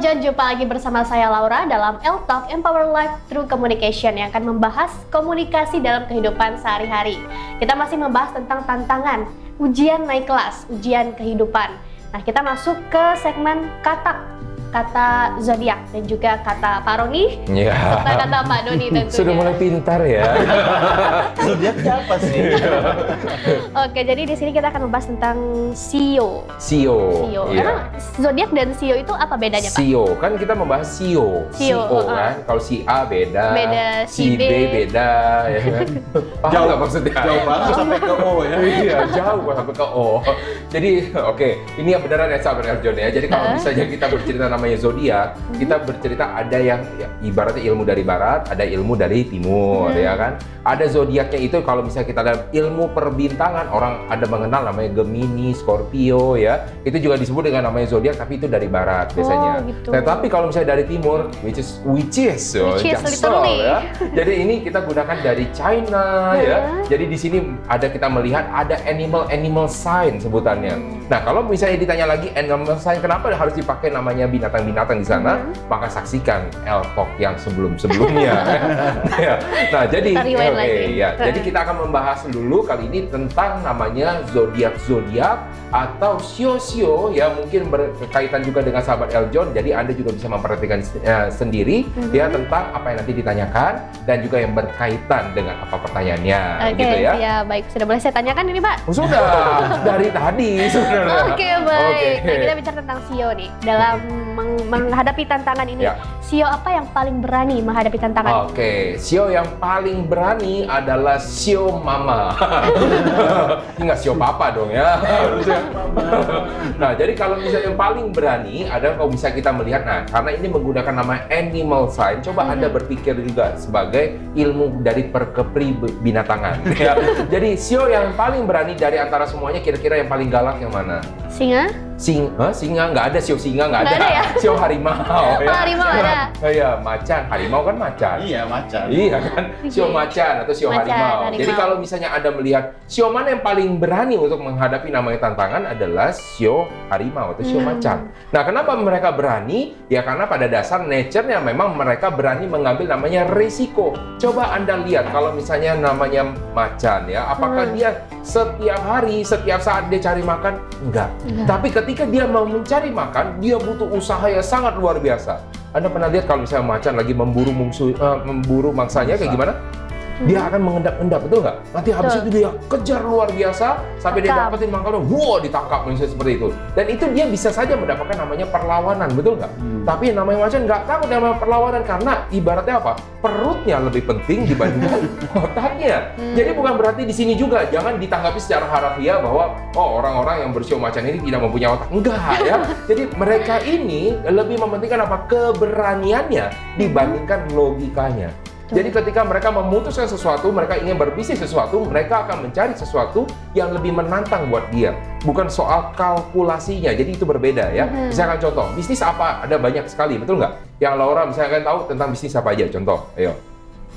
Eljon, jumpa lagi bersama saya Laura dalam L-Talk Empower Life Through Communication yang akan membahas komunikasi dalam kehidupan sehari-hari. Kita masih membahas tentang tantangan, ujian naik kelas, ujian kehidupan. Nah, kita masuk ke segmen kata zodiak dan juga kata Pak Roni, kata Pak Doni tentunya. Sudah mulai pintar ya. Zodiaknya apa sih? Oke, jadi di sini kita akan membahas tentang CEO. CEO. Emang zodiak dan CEO itu apa bedanya, Pak? CEO kan kita membahas CEO kan. Kalau si A beda, si B beda, ya kan? Paham nggak maksudnya? Jauh banget sampai ke O ya. Iya, jauh sampai ke O. Jadi ini yang beneran ya sahabat Eljon ya. Jadi kalau misalnya kita bercerita namanya zodiak, kita bercerita ada yang ya, ibaratnya ilmu dari barat, ada ilmu dari timur, ya kan? Ada zodiaknya itu kalau misalnya kita lihat ilmu perbintangan, orang ada mengenal namanya Gemini, Scorpio ya. Itu juga disebut dengan namanya zodiak, tapi itu dari barat biasanya. Gitu. Tetapi kalau misalnya dari timur, which is Jaksel ya. Jadi ini kita gunakan dari China ya. Jadi di sini ada kita melihat ada animal sign sebutannya. Nah, kalau misalnya ditanya lagi animal sign kenapa harus dipakai namanya binatang-binatang di sana, maka saksikan L-Talk yang sebelum-sebelumnya. Nah, jadi jadi kita akan membahas dulu kali ini tentang namanya zodiak atau sio-sio ya, mungkin berkaitan juga dengan sahabat Eljon. Jadi Anda juga bisa memperhatikan sendiri ya tentang apa yang nanti ditanyakan dan juga yang berkaitan dengan apa pertanyaannya. Gitu ya. Ya, baik. Sudah boleh saya tanyakan ini, Pak? Sudah dari tadi sebenarnya. Oke, baik. Nah, kita bicara tentang sio nih. Dalam menghadapi tantangan ini, sio apa yang paling berani menghadapi tantangan? Sio yang paling berani adalah sio mama. Ini nggak sio papa dong ya. Nah, jadi kalau misalnya yang paling berani adalah kalau misalnya kita melihat, nah karena ini menggunakan nama animal sign, coba Anda berpikir juga sebagai ilmu dari binatangan. Ya. Jadi sio yang paling berani dari antara semuanya, kira-kira yang paling galak yang mana? Singa? Singa nggak ada, sio singa nggak ada. Ya? Sio harimau. Ya. Harimau ada. Iya, macan. Harimau kan macan. Iya, macan. Iya kan, sio macan atau sio harimau. Jadi kalau misalnya Anda melihat sio mana yang paling berani untuk menghadapi namanya tantangan adalah sio harimau atau sio macan. Nah, kenapa mereka berani? Ya karena pada dasar nature-nya memang mereka berani mengambil namanya risiko. Coba Anda lihat kalau misalnya namanya macan ya, apakah dia setiap hari, setiap saat dia cari makan? Enggak. Tapi ketika dia mau mencari makan, dia butuh usaha yang sangat luar biasa. Anda pernah lihat kalau misalnya macan lagi memburu mangsanya kayak gimana? Dia akan mengendap-endap, betul nggak? Nanti habis itu dia kejar luar biasa sampai dia dapetin makanan, ditangkap misalnya seperti itu. Dan itu dia bisa saja mendapatkan namanya perlawanan, betul nggak? Tapi namanya macan nggak takut namanya perlawanan karena ibaratnya apa? Perutnya lebih penting dibandingkan otaknya. Jadi bukan berarti di sini juga jangan ditanggapi secara harafiah bahwa orang-orang yang bersio macan ini tidak mempunyai otak. Enggak ya. Jadi mereka ini lebih mementingkan apa? Keberaniannya dibandingkan logikanya. Jadi ketika mereka memutuskan sesuatu, mereka ingin berbisnis sesuatu, mereka akan mencari sesuatu yang lebih menantang buat dia. Bukan soal kalkulasinya, jadi itu berbeda ya. Misalkan contoh, bisnis apa? Ada banyak sekali, betul nggak? Yang Laura misalkan tahu tentang bisnis apa aja, contoh, ayo.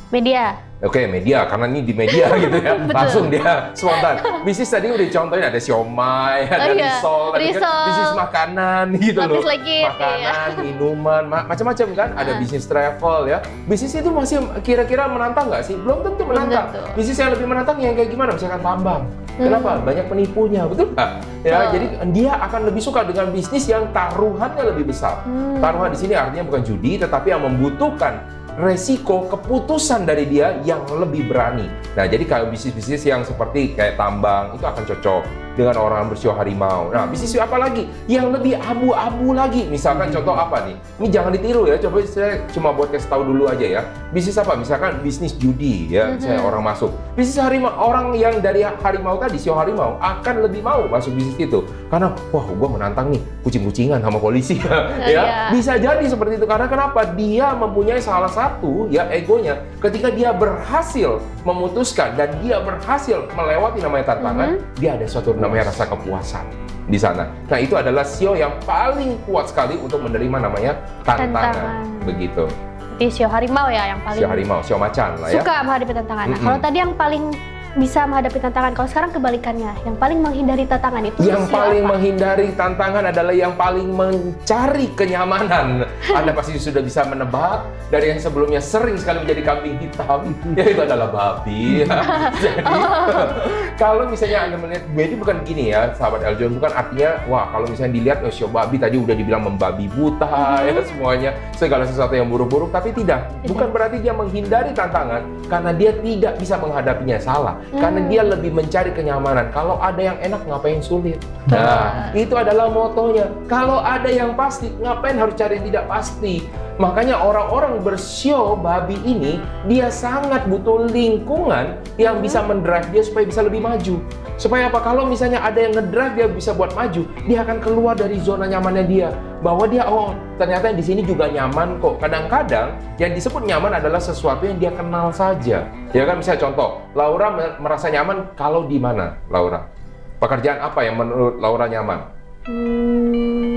Media. Media, karena ini di media gitu ya, langsung dia spontan. Bisnis tadi udah contohnya ada siomay, ada risol, bisnis makanan gitu loh. Makanan, minuman, macam-macam kan, ada bisnis travel ya. Bisnis itu masih kira-kira menantang nggak sih? Belum tentu menantang. Bisnis yang lebih menantang yang kayak gimana? Misalkan tambang. Kenapa? Banyak penipunya, betul nggak? Ya, jadi dia akan lebih suka dengan bisnis yang taruhannya lebih besar. Taruhan di sini artinya bukan judi, tetapi yang membutuhkan resiko keputusan dari dia yang lebih berani. Nah, jadi kalau bisnis-bisnis yang seperti kayak tambang itu akan cocok dengan orang bersio harimau. Nah, bisnis apa lagi? Yang lebih abu-abu lagi. Misalkan contoh apa nih? Ini jangan ditiru ya. Coba saya cuma buat kasih tahu dulu aja ya. Bisnis apa? Misalkan bisnis judi ya. Misalnya orang masuk. Bisnis harimau, orang yang dari harimau tadi, sio harimau akan lebih mau masuk bisnis itu. Karena wah, gua menantang nih kucing-kucingan sama polisi ya. Bisa jadi seperti itu karena kenapa? Dia mempunyai salah satu ya egonya. Ketika dia berhasil memutuskan dan dia berhasil melewati namanya tantangan, dia ada suatu namanya rasa kepuasan di sana. Nah, itu adalah sio yang paling kuat sekali untuk menerima namanya tantangan. Begitu. Jadi sio harimau ya yang paling sio harimau, sio macan lah ya. Suka menghadapi tantangan. Nah, kalau tadi yang paling bisa menghadapi tantangan. Kalau sekarang kebalikannya, yang paling menghindari tantangan itu yang paling apa? menghindari tantangan adalah yang paling mencari kenyamanan. Anda pasti sudah bisa menebak dari yang sebelumnya sering sekali menjadi kambing hitam, yaitu adalah babi. Jadi kalau misalnya Anda melihat, jadi bukan gini ya, sahabat Eljon, bukan artinya wah kalau misalnya dilihat sio babi tadi udah dibilang membabi buta ya semuanya, segala sesuatu yang buruk-buruk, tapi tidak. Bukan berarti dia menghindari tantangan karena dia tidak bisa menghadapinya, salah. Karena dia lebih mencari kenyamanan. Kalau ada yang enak, ngapain sulit? Nah, itu adalah motonya. Kalau ada yang pasti, ngapain harus cari yang tidak pasti? Makanya orang-orang bersio babi ini, dia sangat butuh lingkungan yang bisa mendrive dia supaya bisa lebih maju. Supaya apa? Kalau misalnya ada yang ngedrive dia bisa buat maju, dia akan keluar dari zona nyamannya dia. Bahwa dia, oh ternyata di sini juga nyaman kok. Kadang-kadang yang disebut nyaman adalah sesuatu yang dia kenal saja. Ya kan, misalnya contoh, Laura merasa nyaman kalau di mana, Laura? Pekerjaan apa yang menurut Laura nyaman?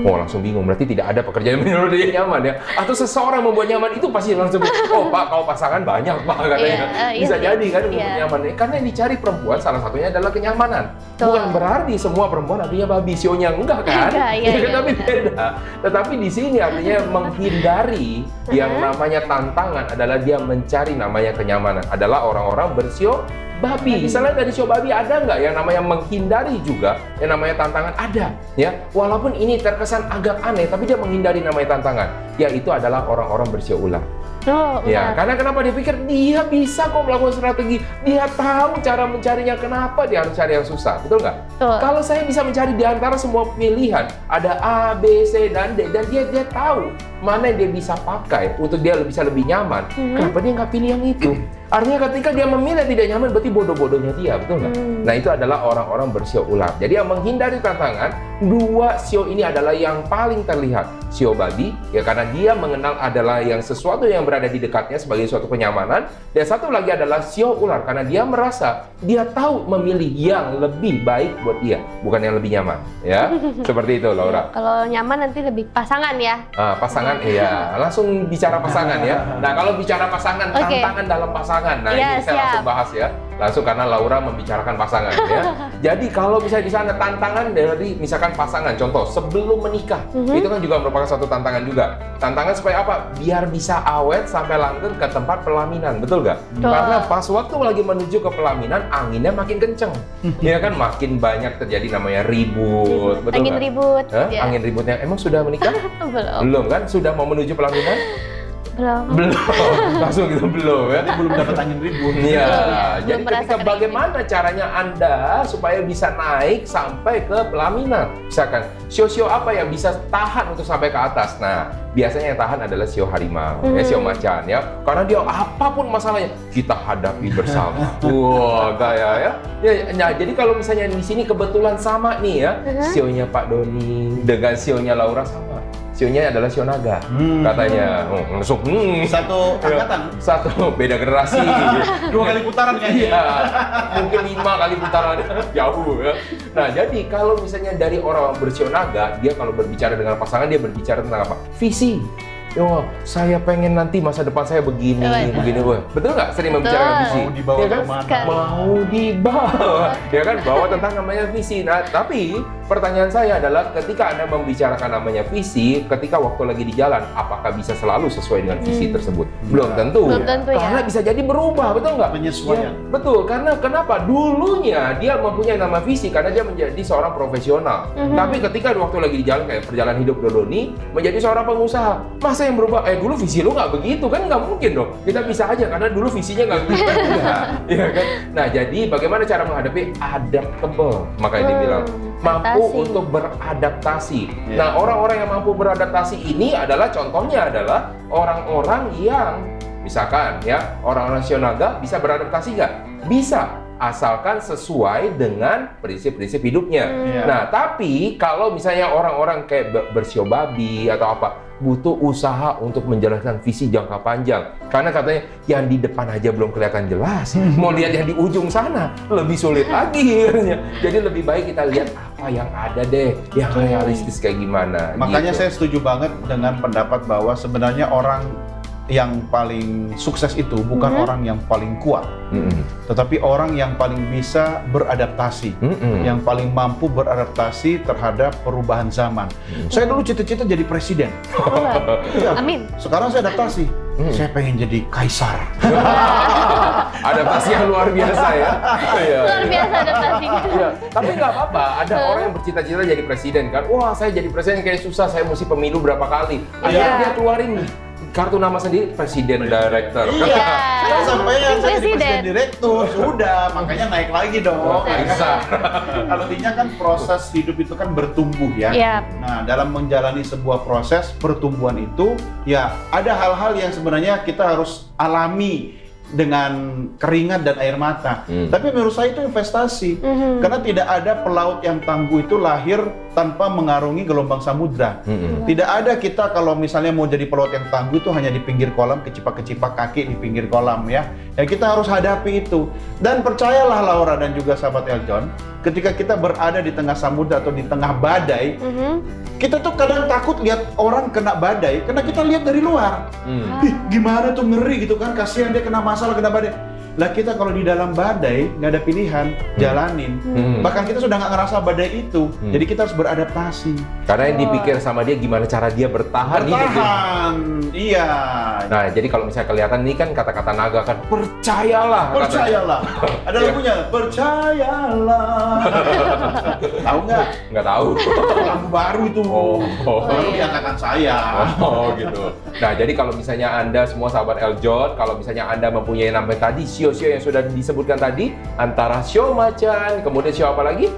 Oh, langsung bingung, berarti tidak ada pekerjaan yang menurut dia nyaman ya. Atau seseorang membuat nyaman itu pasti langsung, oh Pak, kalau pasangan banyak Pak katanya. Bisa jadi kan membuat nyaman. Karena yang dicari perempuan salah satunya adalah kenyamanan. Bukan berarti semua perempuan artinya babi, sionya enggak kan? Tapi beda. Tetapi di sini artinya menghindari yang namanya tantangan adalah dia mencari namanya kenyamanan. Adalah orang-orang bersio babi. Selain dari sio babi, ada nggak yang namanya menghindari juga yang namanya tantangan? Ada ya, walaupun ini terkesan agak aneh, tapi dia menghindari namanya tantangan, yaitu adalah orang-orang bersio ular. Ya, karena kenapa dia pikir dia bisa kok melakukan strategi, dia tahu cara mencarinya, kenapa dia harus cari yang susah, betul nggak? Kalau saya bisa mencari di antara semua pilihan, ada A, B, C, dan D, dan dia tahu mana yang dia bisa pakai untuk dia bisa lebih nyaman, kenapa dia nggak pilih yang itu? Artinya ketika dia memilih tidak nyaman, berarti bodoh-bodohnya dia, betul nggak? Nah, itu adalah orang-orang bersio ular. Jadi yang menghindari tantangan, dua sio ini adalah yang paling terlihat. Sio babi, ya karena dia mengenal adalah yang sesuatu yang berada di dekatnya sebagai suatu kenyamanan. Dan satu lagi adalah sio ular, karena dia merasa, dia tahu memilih yang lebih baik buat dia, bukan yang lebih nyaman. Ya, seperti itu, Laura. Kalau nyaman nanti lebih pasangan ya? Pasangan, iya. Langsung bicara pasangan ya. Nah, kalau bicara pasangan, tantangan dalam pasangan. Nah, ini saya langsung bahas ya. Langsung karena Laura membicarakan pasangan ya. Jadi kalau misalnya di sana tantangan dari misalkan pasangan, contoh sebelum menikah, itu kan juga merupakan suatu tantangan juga. Tantangan supaya apa? Biar bisa awet sampai langgeng ke tempat pelaminan, betul nggak? Karena pas waktu lagi menuju ke pelaminan, anginnya makin kenceng, ya kan, makin banyak terjadi namanya ribut, betul angin nggak? ribut. Ya. Angin ributnya. Emang sudah menikah? Belum kan? Sudah mau menuju pelaminan? Belum. Langsung gitu belum ya. Belum dapat angin ribut. Iya. Jadi ketika bagaimana caranya Anda supaya bisa naik sampai ke pelaminan? Misalkan sio-sio apa yang bisa tahan untuk sampai ke atas? Nah, biasanya yang tahan adalah sio harimau, sio macan ya. Karena dia apapun masalahnya kita hadapi bersama. Wah, gaya ya. Nah, jadi kalau misalnya di sini kebetulan sama nih ya, sionya Pak Doni dengan sionya Laura sama. Sionya adalah sio naga, katanya. Langsung, satu angkatan, satu beda generasi. 2 kali putaran kayaknya. Iya, mungkin 5 kali putaran, jauh ya. Nah, jadi kalau misalnya dari orang bersio naga, dia kalau berbicara dengan pasangan, dia berbicara tentang apa? Visi. Oh, saya pengen nanti masa depan saya begini, begini. Betul nggak? Sering membicarakan visi. Mau dibawa ya kan? kemana? Mau dibawa. Ya kan? Bawa tentang namanya visi. Nah, tapi pertanyaan saya adalah ketika Anda membicarakan namanya visi, ketika waktu lagi di jalan, apakah bisa selalu sesuai dengan visi tersebut? Belum tentu. Belum tentu ya. Karena bisa jadi berubah, betul nggak? Penyesuaian. Ya, betul. Karena kenapa? Dulunya dia mempunyai nama visi karena dia menjadi seorang profesional. Tapi ketika waktu lagi di jalan, kayak perjalanan hidup Dodoni, menjadi seorang pengusaha. Masa yang berubah, dulu visi lu nggak begitu kan, nggak mungkin dong. Kita bisa aja karena dulu visinya nggak begitu. Ya kan? Nah, jadi bagaimana cara menghadapi adaptable? Makanya dibilang mampu untuk beradaptasi. Nah, orang-orang yang mampu beradaptasi ini adalah contohnya adalah orang-orang yang misalkan ya, orang-orang sio naga bisa beradaptasi nggak? Bisa. Asalkan sesuai dengan prinsip-prinsip hidupnya. Nah, tapi kalau misalnya orang-orang kayak bersio babi atau apa, butuh usaha untuk menjalankan visi jangka panjang. Karena katanya yang di depan aja belum kelihatan jelas, mau lihat yang di ujung sana lebih sulit lagi. Jadi lebih baik kita lihat apa yang ada deh, yang realistis kayak gimana. Makanya gitu. saya setuju banget dengan pendapat bahwa sebenarnya orang yang paling sukses itu bukan orang yang paling kuat, tetapi orang yang paling bisa beradaptasi, yang paling mampu beradaptasi terhadap perubahan zaman. Saya dulu cita-cita jadi presiden. Amin. Sekarang saya adaptasi. Saya pengen jadi kaisar. Adaptasi yang luar biasa ya. Luar biasa adaptasi. Ya, tapi nggak apa-apa. Ada orang yang bercita-cita jadi presiden kan. Wah, saya jadi presiden kayak susah. Saya mesti pemilu berapa kali. Akhirnya dia keluarin kartu nama sendiri, presiden director. Iya. Saya sampaikan saya jadi presiden direktur, sudah makanya naik lagi dong. Bisa. Artinya kan proses hidup itu kan bertumbuh ya. Nah, dalam menjalani sebuah proses pertumbuhan itu ya ada hal-hal yang sebenarnya kita harus alami dengan keringat dan air mata. Tapi menurut saya itu investasi. Karena tidak ada pelaut yang tangguh itu lahir tanpa mengarungi gelombang samudra. Tidak ada kita kalau misalnya mau jadi pelaut yang tangguh itu hanya di pinggir kolam, kecipak-kecipak kaki di pinggir kolam ya. Ya kita harus hadapi itu. Dan percayalah Laura dan juga sahabat Eljon, ketika kita berada di tengah samudra atau di tengah badai, kita tuh kadang takut lihat orang kena badai karena kita lihat dari luar. Ih, gimana tuh, ngeri gitu kan, kasihan dia kena masalah, kena badai. Lah kita kalau di dalam badai nggak ada pilihan, jalanin. Bahkan kita sudah nggak ngerasa badai itu, jadi kita harus beradaptasi. Karena yang dipikir sama dia gimana cara dia bertahan. Iya. Nah, jadi kalau misalnya kelihatan ini kan kata-kata naga kan, percayalah. Percayalah. Ada lagunya, percayalah. Tahu nggak? Nggak tahu. Lagu baru itu. Baru diangkatan saya. Oh gitu. Nah, jadi kalau misalnya Anda semua sahabat Eljon, kalau misalnya Anda mempunyai nama tadi, sio-sio yang sudah disebutkan tadi, antara sio macan, kemudian sio apa lagi?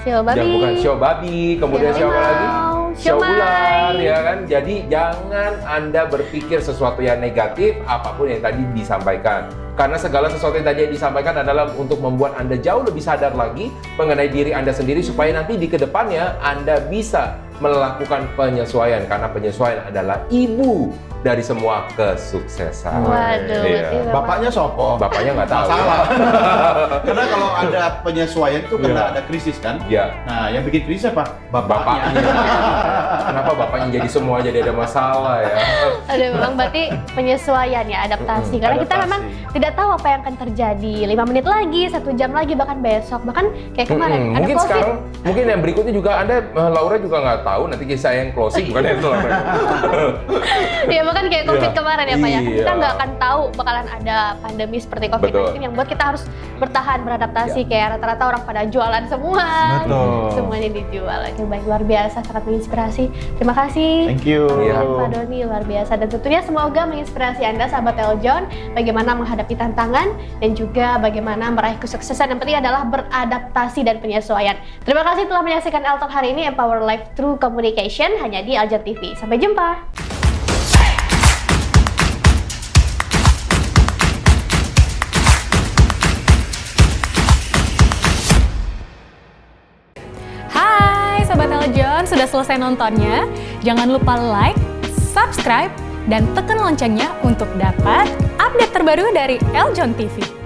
Sio babi. Yang bukan sio babi, kemudian sio apa lagi? Sio ular, ya kan? Jadi jangan Anda berpikir sesuatu yang negatif apapun yang tadi disampaikan. Karena segala sesuatu yang tadi disampaikan adalah untuk membuat Anda jauh lebih sadar lagi mengenai diri Anda sendiri supaya nanti di kedepannya Anda bisa melakukan penyesuaian, karena penyesuaian adalah ibu dari semua kesuksesan. Waduh, iya. Bapaknya sopo? Bapaknya nggak tahu. Salah. Karena kalau ada penyesuaian itu karena ada krisis kan? Iya. Nah, yang bikin krisis apa? Bapaknya. Kenapa bapaknya jadi semua jadi ada masalah ya? Ada memang berarti penyesuaian ya, adaptasi. Karena kita memang tidak tahu apa yang akan terjadi 5 menit lagi, 1 jam lagi, bahkan besok, bahkan kayak kemarin ada mungkin COVID. Sekarang, mungkin yang berikutnya juga Anda, Laura juga nggak tahu, nanti saya yang closing bukan yang Laura. Ya bahkan kayak COVID kemarin ya Pak ya, kita Iya. nggak akan tahu bakalan ada pandemi seperti COVID-19 yang buat kita harus bertahan, beradaptasi. Kayak rata-rata orang pada jualan semua. Betul. Semuanya dijual. Oke, baik, luar biasa, sangat menginspirasi. Terima kasih. Thank you. Pak Doni, luar biasa. Dan tentunya semoga menginspirasi Anda sahabat Eljon bagaimana menghadapi tantangan dan juga bagaimana meraih kesuksesan. Yang penting adalah beradaptasi dan penyesuaian. Terima kasih telah menyaksikan Elton hari ini, Empower Life Through Communication, hanya di Eljon TV. Sampai jumpa. Hai Sobat Eljon, sudah selesai nontonnya? Jangan lupa like, subscribe, dan tekan loncengnya untuk dapat update terbaru dari Eljon TV.